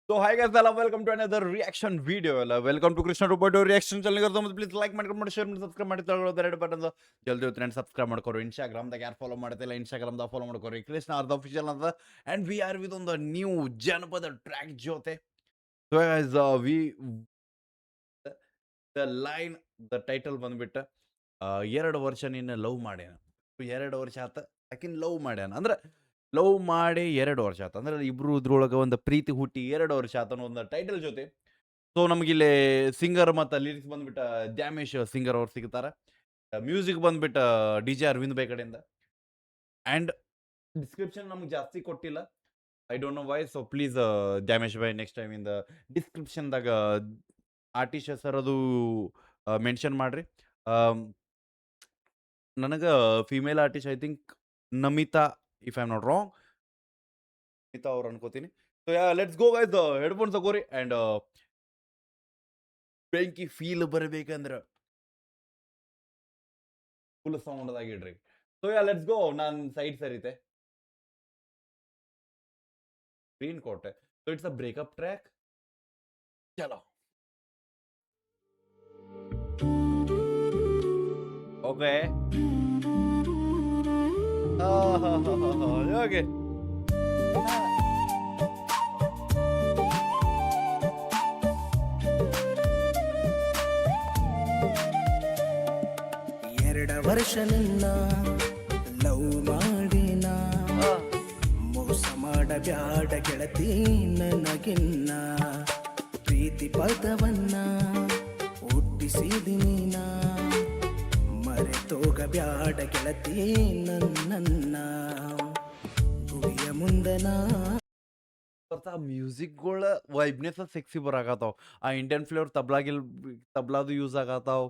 So hi guys, hello, welcome to another reaction video. Welcome to Krishna Roboto reaction channel. Please like ಮಾಡಿ share ಮಾಡಿ subscribe ಮಾಡಿ ತಗೊಳ್ಳೋದು button ಜಲ್ದಿ ಹೊತ್ತು subscribe ಮಾಡ್ಕೊರಿ. ಇನ್ಸ್ಟಾಗ್ರಾಮ್ದಾಗ ಯಾರು ಫಾಲೋ ಮಾಡ್ತಿಲ್ಲ ಇನ್ಸ್ಟಾಗ್ರಾಮ್ದಾಗ ಫಾಲೋ ಮಾಡ್ಕೊರಿ. ಕೃಷ್ಣ ಅರ್ಧ ಅಫಿಷಿಯಲ್ ಅಂತ ಅಂಡ್ ವಿ ಆರ್ ವಿತ್ ಒಂದು ನ್ಯೂ ಜನಪದ ಟ್ರ್ಯಾಕ್ ಜೊತೆ. So guys, we the line the title ಬಂದ್ಬಿಟ್ಟು 2 ವರ್ಷ ನಿನ್ನ ಲವ್ ಮಾಡ್ಯಾನ. 2 ವರ್ಷ ಆತ ಆಕಿನ್ ಲವ್ ಮಾಡ್ಯಾನ ಅಂದ್ರೆ ಲವ್ ಮಾಡಿ 2 ವರ್ಷ ಆತ ಅಂದ್ರೆ ಇಬ್ರು ಇದ್ರೊಳಗೆ ಒಂದು ಪ್ರೀತಿ ಹುಟ್ಟಿ 2 ವರ್ಷ ಆತ ಅನ್ನೋ ಒಂದು ಟೈಟಲ್ ಜೊತೆ. ಸೊ ನಮಗಿಲ್ಲಿ ಸಿಂಗರ್ ಮತ್ತು ಲಿರಿಕ್ಸ್ ಬಂದ್ಬಿಟ್ಟ ದ್ಯಾಮೇಶ್ ಸಿಂಗರ್ ಅವ್ರು ಸಿಗ್ತಾರೆ. ಮ್ಯೂಸಿಕ್ ಬಂದ್ಬಿಟ್ಟ ಡಿ ಜೆ ಅರವಿಂದ್ ಬೈ ಕಡೆಯಿಂದ. ಆ್ಯಂಡ್ ಡಿಸ್ಕ್ರಿಪ್ಷನ್ ನಮ್ಗೆ ಜಾಸ್ತಿ ಕೊಟ್ಟಿಲ್ಲ. I don't know why. So please Dyamesh ಬೈ ನೆಕ್ಸ್ಟ್ ಟೈಮ್ ಇಂದ ಡಿಸ್ಕ್ರಿಪ್ಷನ್ದಾಗ ಆರ್ಟಿಸ್ಟ್ ಹೆಸರು ಅದು ಮೆನ್ಷನ್ ಮಾಡ್ರಿ. ನನಗೆ female artist I think Namita, if I am not wrong, Namita ಅವ್ರು ಅನ್ಕೋತೀನಿ. So ya let's go guys. Headphones ತಗೋರಿ ಆ್ಯಂಡ್ ಬೆಂಕಿ ಫೀಲ್ ಬರಬೇಕಂದ್ರೆ ಫುಲ್ ಸೌಂಡ್ದಾಗ ಇಡ್ರಿ. So ya let's go. ನಾನು ಸೈಡ್ ಸರಿತೆ ಸ್ಕ್ರೀನ್ ಕೊಟ್ಟೆ. So it's a breakup track. ಚಲೋ ಓಕೆ ಓಕೆ. ವರ್ಷ ನಿನ್ನ ಲವ್ ಮಾಡಿನ ಮೋಸ ಮಾಡಬ್ಯಾಡ ಗೆಳತಿ ನನಗಿನ್ನ ಪ್ರೀತಿ ಪದವನ್ನ ಹುಟ್ಟಿಸಿದಿ ನೀನ ಮರೆತೋಗಬ್ಯಾಡ ಗೆಳತಿ ನನ್ನ ಗುರಿಯ ಮುಂದನ ಮ್ಯೂಸಿಕ್ಗಳ ವೈಬ್ನೆಸ್ ಸೆಕ್ಸಿ ಬರಾಕತ್ತಾವ. ಆ ಇಂಡಿಯನ್ ಫ್ಲೇವರ್ ತಬ್ಲಾದು ಯೂಸ್ ಆಗತ್ತಾವ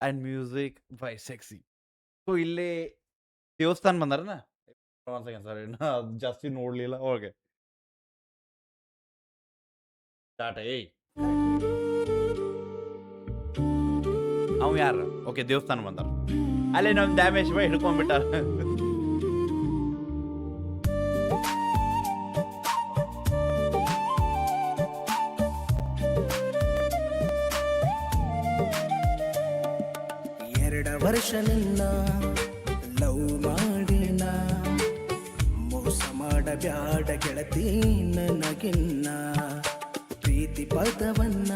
ಆ್ಯಂಡ್ ಮ್ಯೂಸಿಕ್ ಬೈ ಸೆಕ್ಸಿ. ಸೊ ಇಲ್ಲಿ ದೇವಸ್ಥಾನ ಬಂದಾರನ ಸರಿ ಜಾಸ್ತಿ ನೋಡ್ಲಿಲ್ಲ. Okay start. ಅವ್ ಯಾರು? ಓಕೆ ದೇವಸ್ಥಾನ ಬಂದಾರ. ಅಲ್ಲೇ ನಮ್ ಡ್ಯಾಮೇಜ್ ಬೈ ಹಿಡ್ಕೊಂಡ್ಬಿಟ್ಟಾರ. ವರ್ಷ ನಿನ್ನ ಲವ್ ಮಾಡಿನ ಮೋಸ ಮಾಡಬ್ಯಾಡ ಗೆಳತಿ ನನಗಿನ್ನ ಪ್ರೀತಿ ಪದವನ್ನ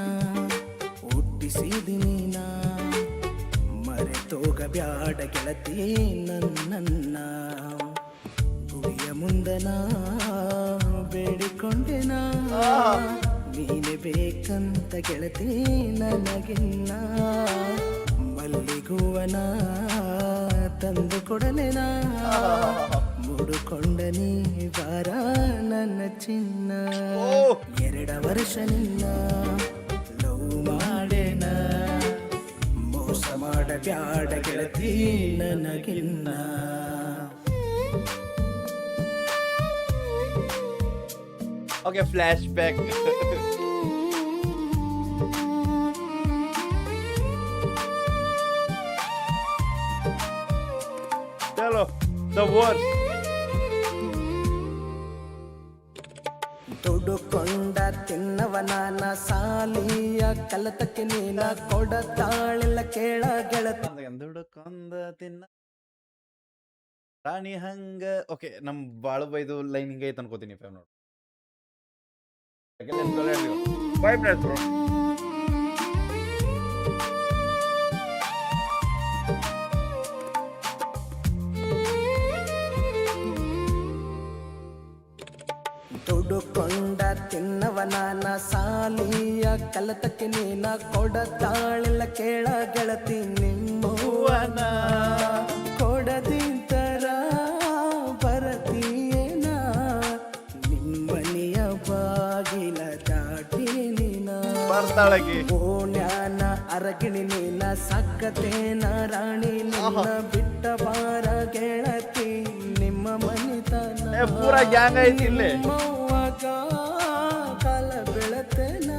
ಹುಟ್ಟಿಸಿದಿ ನೀನ ಮರೆತೋಗಬ್ಯಾಡ ಗೆಳತಿ ನನ್ನ ಗುರಿಯ ಮುಂದನ ಬೇಡಿಕೊಂಡೆನ ನೀನೆ ಬೇಕಂತ ಗೆಳತಿ ನನಗಿನ್ನ ಮಲ್ಲಿಗೂವನ ತಂದು ಕೊಡಲೆನಾ ಮುಡುಕೊಂಡ ನೀ ಬಾರ ನನ್ನ ಚಿನ್ನ 2 ವರ್ಷ ನಿನ್ನ ಲವ್ ಮಾಡೇನ ಮೋಸ ಮಾಡಬ್ಯಾಡ ಗೆಳತಿ ನನಗಿನ್ನ. Okay flashback. ಚಲೋ ದ ವರ್ಸ್. ದುಡುಕೊಂಡ ತಿನ್ನವನಾನ ಸಾಲಿಯ ಕಲತಕ್ಕೆ ನೀನ ಕೊಡತಾಳಿಲ್ಲ ಕೇಳ ಗೆಳತ ದುಡುಕೊಂದ ತಿನ್ನ ರಾಣಿ ಹಂಗ. ಓಕೆ ನಮ್ ಬಾಳು ಬೈದು ಲೈನ್ ಹಿಂಗೆ ಐತೆ ಅನ್ಕೋತೀನಿ. ಫೇವ್ ನೋಡಿ ದುಡುಕೊಂಡ ತಿನ್ನವನಾನ ಸಾಲಿಯ ಕಲತಕ್ಕೆ ನೀನ ಕೊಡತಾಳಿಲ್ಲ ಕೇಳ ಗೆಳತಿ ನಿಮ್ಮವನ ಕೊಡದಿಂತರ ಬರತೀಯೇನ ನಿಮ್ಮನೆಯ ಬಾಗಿಲ ದಾಟಿ ನೀನ ಬರ್ತಾಳಗಿ ಓಣ್ಯಾನ ಅರಗಿಣಿ ನೀನ ಸಕ್ಕತೇನ ರಾಣಿ ನಿನ್ನ ಬಿಟ್ಟ ಬಾರ ಗೆಳತಿ ನಿಮ್ಮ ಮನಿತನ ಪೂರ ಗ್ಯಾಂಗ್ ಐತಿ ಇಲ್ಲಿ. ಕಾಲ ಬೆಳತೇನ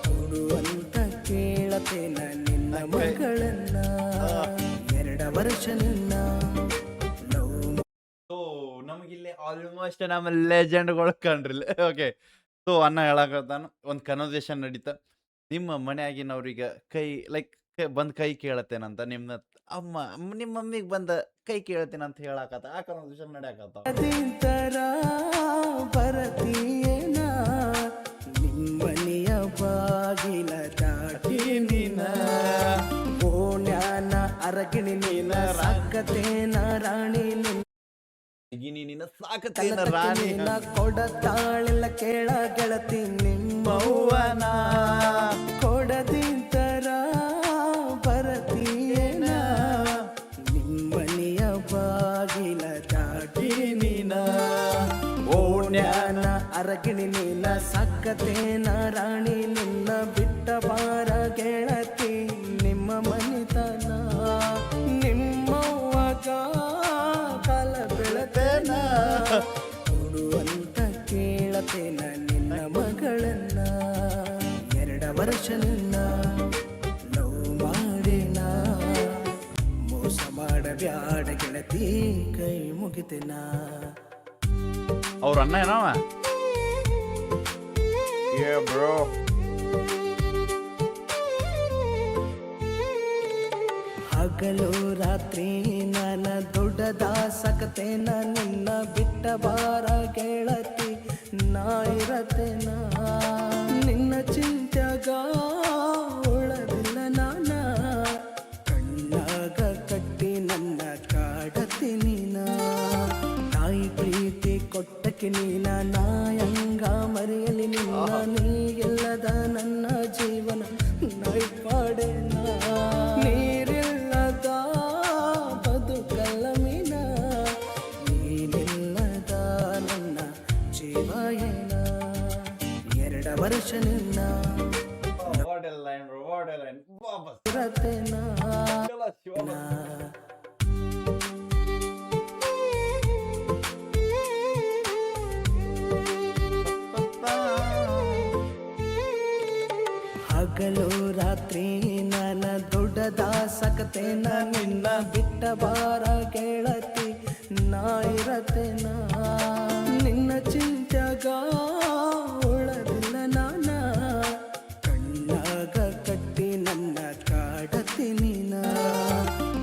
ಕೊಡುವಂತ ಕೇಳತೇನ ನಿನ್ನ ಮಗಳನ್ನ 2 ವರ್ಷ ನಿನ್ನ ಲವ್. ಸೊ ನಮಗಿಲ್ಲಿ ಆಲ್ಮೋಸ್ಟ್ ನಮ್ಮ ಲೆಜೆಂಡ್ಗಳು ಕಂಡ್ರಿ. ಓಕೆ ಸೊ ಅಣ್ಣ ಹೇಳಾಕತ್ತಾನ, ಒಂದು ಕನ್ವರ್ಸೇಷನ್ ನಡೀತ. ನಿಮ್ಮ ಮನ್ಯಾಗಿನವ್ರಿಗೆ ಕೈ ಲೈಕ್ ಬಂದು ಕೈ ಕೇಳತ್ತೇನಂತ ನಿಮ್ನ ಅಮ್ಮ ನಿಮ್ಮ ಮಮ್ಮಿಗೆ ಬಂದ ಕೈ ಕೇಳ್ತೇನಂತ ಹೇಳಾಕತ್ತ. ಆ ಕನ್ವರ್ಸೇಷನ್ ನಡೆಯಾಕತ್ತಾವ. ಅದಿಂತರ ಬರತೀಯೇನ ನಿಮ್ಮನೆಯ ಬಾಗಿಲ ದಾಟಿ ನೀನ ಓಣ್ಯಾನ ಅರಗಿಣಿ ನೀನ ಸಾಕತೇನ ರಾಣಿ ನಿನ್ನ ನಿನ್ನ ಸಾಕತೇನ ರಾಣಿ ನೀನ ಕೊಡತಾಳಿಲ್ಲ ಕೇಳ ಗೆಳತಿ ನಿಮ್ಮವ್ವನ ಕೊಡದಿಂತರ ಬರತೀಯೇನ ನಿಮ್ಮನೆಯ ಬಾಗಿಲ ದಾಟಿ ನೀನ ಓಣ್ಯಾನ ಅರಗಿಣಿ ನೀನ ಸಾಕತೇನ ರಾಣಿ ನಿನ್ನ ಬಿಟ್ಟ ಬಾರ ಗೆಳತಿ ನಿಮ್ಮ ಮನಿತನ ನಿಮ್ಮವ್ವಗ ಕಾಲ ಬೆಳತೇನ ಕೊಡುವಂತ ಕೇಳತೇನ ನಿನ್ನ ಮಗಳನ್ನ 2 ವರ್ಷ ನಿನ್ನ ಲವ್ ಮಾಡಿನ ಮೋಸ ಮಾಡಬ್ಯಾಡ ಗೆಳತಿ ಕೈ ಮುಗಿತೇನ ಅವ್ರ ಅಣ್ಣ ಏನವ ಏ ಬ್ರೋ ಹಗಲು ರಾತ್ರಿ ನನ್ನ ದೊಡ್ಡದ ಸಕತೇನ ನಿನ್ನ ಬಿಟ್ಟ ಬಾರ ಗೆಳತಿ ನಾ ಇರತೇನ ನಿನ್ನ ಚಿಂತ್ಯಾಗ ಉಳದಿಲ್ಲ ನಾನ ಕಣ್ಣಾಗ ಕಟ್ಟಿ ನನ್ನ ಕಾಡತಿ ನೀನ ತಾಯಿ ಪ್ರೀತಿ ಕೊಟ್ಟಕ್ಕೆ ನೀನ ನಾಯಂಗ ಮರೆಯಲಿ ನಿನ್ನ ನೀ ಇಲ್ಲದ ನನ್ನ ಜೀವನ ನೈ ಪಾಡೇನ ನೀರಿಲ್ಲದ ಬದುಕಲ್ಲ ಮೀನ ನೀನಿಲ್ಲದ ನನ್ನ ಜೀವ ಏನ 2 ವರ್ಷ ನಿನ್ನ ಇರತೇನ ಹಗಲು ರಾತ್ರಿ ನನ್ನ ದೊಡ್ಡದ ಸಕತೇನ ನಿನ್ನ ಬಿಟ್ಟ ಬಾರ ಗೆಳತಿ ನಾ ಇರತೇನ ನಿನ್ನ ಚಿಂತ್ಯಾಗ ಉಳದಿಲ್ಲ ನಾನ ಕಣ್ಣಾಗ ಕಟ್ಟಿ ನನ್ನ ಕಾಡತಿ ನೀನ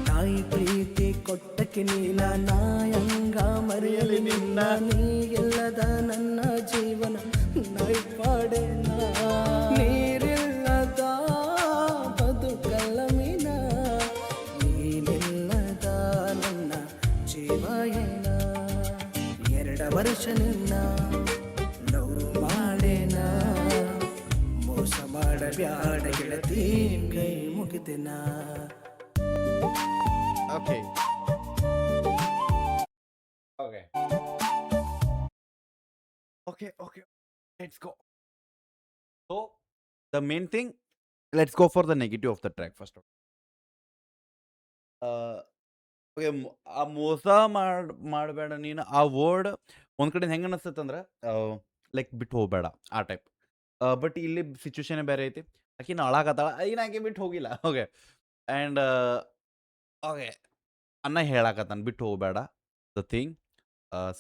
ತಾಯಿ ಪ್ರೀತಿ ಕೊಟ್ಟಕ್ಕೆ ನೀನ ನಾಯಂಗ ಮರೆಯಲಿ ನಿನ್ನ ನೀ ಇಲ್ಲದ ನನ್ನ ಜೀವನ ನೈ ಪಾಡೇನ ನೀರಿಲ್ಲದ ಬದುಕಲ್ಲ ಮೀನ ನೀನಿಲ್ಲದ ನನ್ನ ಜೀವ ಏನ 2 ವರ್ಷ ನಿನ್ನ ಲವ್ ಮಾಡೇನ ಮೋಸ ಮಾಡಬ್ಯಾಡ ಗೆಳತಿ ಕೈ ಮುಗಿತೇನ okay okay okay okay let's go. So the main thing, let's go for the negative of the track first. Okay, ಆ ಮೋಸ ಮಾಡಬೇಡ ನೀನು ಆ ವರ್ಡ್ ಒಂದ್ ಕಡೆ ಹೆಂಗೆ ಅನಿಸ್ತಂದ್ರೆ ಲೈಕ್ ಬಿಟ್ಟು ಹೋಗಬೇಡ ಆ ಟೈಪ್. ಬಟ್ ಇಲ್ಲಿ ಸಿಚುವೇಶನ್ ಬೇರೆ ಐತಿ. ಆಕಿನ ಅಳಾಕತ್ತಾಳ, ಆಕೆ ಬಿಟ್ಟು ಹೋಗಿಲ್ಲ. ಓಕೆ ಆ್ಯಂಡ್ ಓಕೆ ಅನ್ನ ಹೇಳಾಕತ್ತಾನ ಬಿಟ್ಟು ಹೋಗಬೇಡ the thing.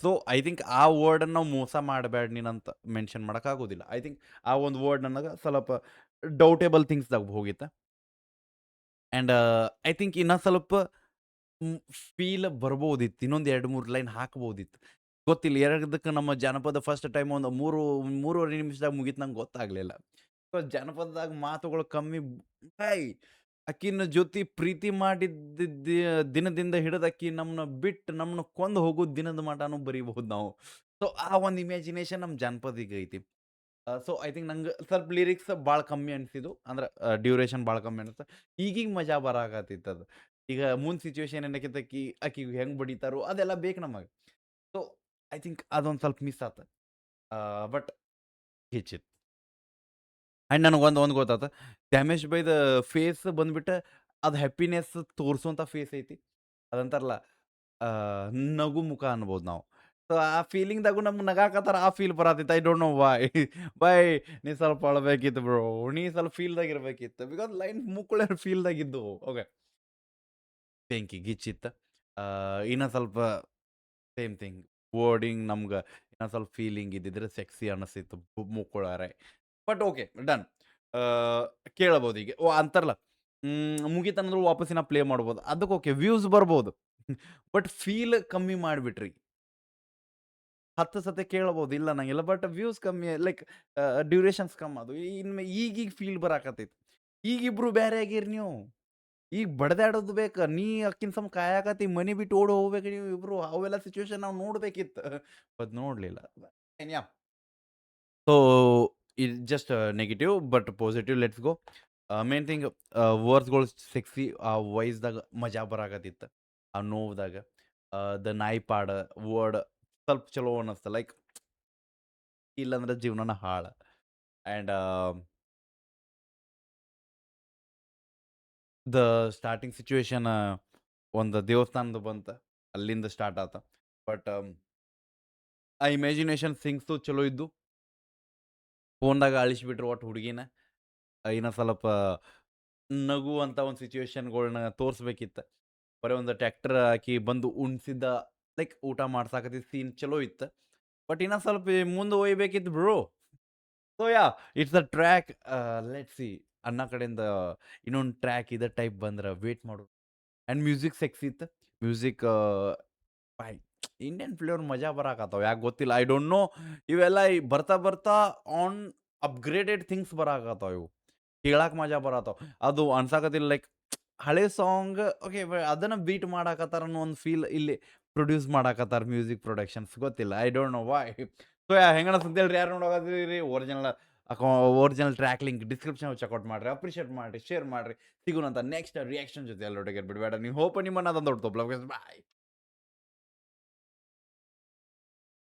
So I think ಆ ವರ್ಡನ್ನು ನಾವು ಮೋಸ ಮಾಡಬೇಡ ನೀನಂತ ಮೆನ್ಷನ್ ಮಾಡೋಕ್ಕಾಗೋದಿಲ್ಲ. ಐ ಥಿಂಕ್ ಆ ಒಂದು ವರ್ಡ್ ನನಗೆ ಸ್ವಲ್ಪ ಡೌಟೇಬಲ್ ಥಿಂಗ್ಸ್ದಾಗ ಹೋಗಿತ್ತು. ಆ್ಯಂಡ್ ಐ ಥಿಂಕ್ ಇನ್ನೊಂದು ಸ್ವಲ್ಪ ಫೀಲ್ ಬರ್ಬೋದಿತ್ತು, ಇನ್ನೊಂದು 2-3 ಲೈನ್ ಹಾಕ್ಬೋದಿತ್ತು. ಗೊತ್ತಿಲ್ಲ ಎರಡಕ್ಕೆ ನಮ್ಮ ಜಾನಪದ ಫಸ್ಟ್ ಟೈಮ್ ಒಂದು 3-3.5 ನಿಮಿಷದಾಗ ಮುಗೀತು, ನಂಗೆ ಗೊತ್ತಾಗಲಿಲ್ಲ. ಸೊ ಜಾನಪದದಾಗ ಮಾತುಗಳು ಕಮ್ಮಿ. ಬಾಯ್ ಅಕ್ಕಿನ ಜೊತೆ ಪ್ರೀತಿ ಮಾಡಿದ್ದ ದಿನದಿಂದ ಹಿಡಿದು ಅಕ್ಕಿ ನಮ್ಮನ್ನ ಬಿಟ್ಟು ನಮ್ಮನ್ನ ಕೊಂದು ಹೋಗೋ ದಿನದ ಮಟನೂ ಬರೀಬಹುದು ನಾವು. ಸೊ ಆ ಒಂದು ಇಮ್ಯಾಜಿನೇಷನ್ ನಮ್ಮ ಜಾನಪದಿಗೆ ಐತಿ. ಸೊ ಐ ಥಿಂಕ್ ನಂಗೆ ಸ್ವಲ್ಪ ಲಿರಿಕ್ಸ್ ಭಾಳ ಕಮ್ಮಿ ಅನಿಸಿದ್ದು, ಅಂದ್ರೆ ಡ್ಯೂರೇಷನ್ ಭಾಳ ಕಮ್ಮಿ ಅನಿಸ್ತು. ಈಗೀಗ ಮಜಾ ಬರಾಕತ್ತಿತ್ತು ಅದು. ಈಗ ಮುಂದೆ ಸಿಚುವೇಶನ್ ಏನಕ್ಕಿಂತ ಆಕಿಗೆ ಹೆಂಗೆ ಬಡಿತಾರೋ ಅದೆಲ್ಲ ಬೇಕು ನಮಗೆ. ಸೊ ಐ ಥಿಂಕ್ ಅದೊಂದು ಸ್ವಲ್ಪ ಮಿಸ್ ಆತ. ಬಟ್ ಹೆಚ್ಚಿತ್ತು. ಆ್ಯಂಡ್ ನನಗೆ ಒಂದು ಗೊತ್ತಾತ, ಡ್ಯಾಮೇಜ್ ಬೈದ ಫೇಸ್ ಬಂದ್ಬಿಟ್ಟು ಅದು ಹ್ಯಾಪಿನೆಸ್ ತೋರಿಸುವಂಥ ಫೇಸ್ ಐತಿ. ಅದಂತಾರಲ್ಲ ನಗು ಮುಖ ಅನ್ಬೋದು ನಾವು. ಸೊ ಆ ಫೀಲಿಂಗ್ದಾಗೂ ನಮ್ಗೆ ನಗಾಕತ್ತಾರ, ಆ ಫೀಲ್ ಬರತ್ತಿತ್ತು. ಐ ಡೋಂಟ್ ನೋ ವೈ ನೀ ಸ್ವಲ್ಪ ಅಳಬೇಕಿತ್ತು ಬ್ರೋ, ನೀ ಸ್ವಲ್ಪ ಫೀಲ್ದಾಗ ಇರಬೇಕಿತ್ತು. ಬಿಕಾಸ್ ಲೈನ್ ಮುಕ್ಕುಳೆ ಫೀಲ್ದಾಗಿದ್ದು. ಓಕೆ ಬೆಂಕಿ ಗಿಚ್ಚಿತ್ತು. ಇನ್ನೂ ಸ್ವಲ್ಪ ಸೇಮ್ ಥಿಂಗ್ ವರ್ಡಿಂಗ್ ನಮ್ಗೆ ಇನ್ನೊಂದು ಸ್ವಲ್ಪ ಫೀಲಿಂಗ್ ಇದ್ದಿದ್ರೆ ಸೆಕ್ಸಿ ಅನಿಸ್ತಿತ್ತು ಮುಕ್ಕೊಳ್ಳೋರೆ. But okay done. ಕೇಳಬಹುದು ಈಗ ಅಂತಾರಲ್ಲ ಮುಗೀತಂದ್ರೆ ವಾಪಸ್ಸಿನ ಪ್ಲೇ ಮಾಡ್ಬೋದು. ಅದಕ್ಕೆ ಓಕೆ ವ್ಯೂಸ್ ಬರ್ಬೋದು. ಬಟ್ ಫೀಲ್ ಕಮ್ಮಿ ಮಾಡಿಬಿಟ್ರಿ. 10 ಸತಿ ಕೇಳ್ಬೋದು ಇಲ್ಲ ನಂಗಿಲ್ಲ. ಬಟ್ ವ್ಯೂಸ್ ಕಮ್ಮಿ ಲೈಕ್ ಡ್ಯೂರೇಷನ್ಸ್ ಕಮ್ಮಿ ಅದು. ಇನ್ನು ಈಗೀಗ ಫೀಲ್ ಬರಾಕತ್ತೈತಿ. ಈಗ ಇಬ್ರು ಬೇರೆ ಆಗಿರಿ ನೀವು. ಈಗ ಬಡ್ದಾಡೋದು ಬೇಕು. ನೀ ಅಕ್ಕಿನ ಸಮ ಕಾಯಕತ್ತಿ ಮನಿ ಬಿಟ್ಟು ಓಡಿ ಹೋಗ್ಬೇಕು ನೀವು ಇಬ್ರು. ಅವೆಲ್ಲ ಸಿಚುವೇಶನ್ ನಾವು ನೋಡ್ಬೇಕಿತ್ತು. ಬಟ್ ನೋಡ್ಲಿಲ್ಲ. ಯಾ ಸೊ ಇದು just negative but positive let's go. Main thing ವರ್ಡ್ಸ್‌ಗಳು ಸೆಕ್ಸಿ ಆ ವಾಯ್ಸ್‌ದಾಗ ಮಜಾ ಬರಾಕತ್ತಿತ್ತು. ಆ ನೋವ್‌ದಾಗ. ದ ನಾಯಿ ಪಾಡ ವರ್ಡ್ ಸ್ವಲ್ಪ ಚಲೋ ಅನ್ನಿಸ್ತು. ಲೈಕ್ ಇಲ್ಲಂದ್ರೆ ಜೀವನನ ಹಾಳ. ಆ್ಯಂಡ್ ದ ಸ್ಟಾರ್ಟಿಂಗ್ ಸಿಚುಯೇಷನ್ ಒಂದು ದೇವಸ್ಥಾನದ ಬಂತ. ಅಲ್ಲಿಂದ ಸ್ಟಾರ್ಟ್ ಆತ. ಬಟ್ ಆ ಇಮ್ಯಾಜಿನೇಷನ್ ಥಿಂಗ್ಸು ಚಲೋ ಇದ್ದು. ಫೋನ್‌ದಾಗ ಅಳಿಸ್ಬಿಟ್ರು ಒಟ್ಟು ಹುಡುಗಿನ. ಇನ್ನೂ ಸ್ವಲ್ಪ ನಗುವಂಥ ಒಂದು ಸಿಚುಯೇಷನ್‌ಗಳ್ನ ತೋರಿಸ್ಬೇಕಿತ್ತು. ಬರೀ ಒಂದು ಟ್ರ್ಯಾಕ್ಟರ್ ಹಾಕಿ ಬಂದು ಉಣ್ಸಿದ್ದ ಲೈಕ್ ಊಟ ಮಾಡ್ಸಾಕತ್ತಿದ್ದ ಸೀನ್ ಚಲೋ ಇತ್ತು. ಬಟ್ ಇನ್ನೂ ಸ್ವಲ್ಪ ಮುಂದೆ ಒಯ್ಯಬೇಕಿತ್ತು bro. So it's a track. Let's see ಅಣ್ಣ ಕಡೆಯಿಂದ ಇನ್ನೊಂದು ಟ್ರ್ಯಾಕ್ ಇದೇ ಟೈಪ್ ಬಂದ್ರೆ ವೇಟ್ ಮಾಡು. ಆ್ಯಂಡ್ ಮ್ಯೂಸಿಕ್ ಸೆಕ್ಸಿ ಇತ್ತು. ಮ್ಯೂಸಿಕ್ ಬಾಯ್ ಇಂಡಿಯನ್ ಫ್ಲೇವರ್ ಮಜಾ ಬರಾಕತ್ತಾವ. ಯಾಕೆ ಗೊತ್ತಿಲ್ಲ. I don't know. ಇವೆಲ್ಲ ಈ ಬರ್ತಾ ಬರ್ತಾ ಆನ್ ಅಪ್‌ಗ್ರೇಡೆಡ್ ಥಿಂಗ್ಸ್ ಬರಾಕತ್ತಾವ ಇವು. ಕೇಳಾಕ ಮಜಾ ಬರತ್ತಾವ. ಅದು ಅನ್ಸಾಕತ್ತಿಲ್ಲ ಲೈಕ್ ಹಳೆ ಸಾಂಗ್ ಓಕೆ ಅದನ್ನ ಬೀಟ್ ಮಾಡಾಕತ್ತಾರ ಅನ್ನೋ ಒಂದು ಫೀಲ್ ಇಲ್ಲಿ ಪ್ರೊಡ್ಯೂಸ್ ಮಾಡಾಕತ್ತಾರ ಮ್ಯೂಸಿಕ್ ಪ್ರೊಡಕ್ಷನ್ಸ್ ಗೊತ್ತಿಲ್ಲ. I don't know why. So ಹೆಂಗನಸ್ತಂತ ಹೇಳ್ರಿ ಯಾರು ನೋಡಕತ್ತೀರಿ original original track link description check out ಮಾಡ್ರಿ. ಅಪ್ರಿಷಿಯೇಟ್ ಮಾಡ್ರಿ. ಶೇರ್ ಮಾಡ್ರಿ. ಸಿಗೋಣಂತ ನೆಕ್ಸ್ಟ್ ರಿಯಾಕ್ಷನ್ ಜೊತೆ ಎಲ್ಲರೊಟ್ಟಿಗೆ ಬಿಡಬೇಡ. ನೀವು ಹೋಪ್ ನಿಮ್ಮನ್ನ ಅದೊಂದು ದೊಡ್ಡ ಬಾಯ್.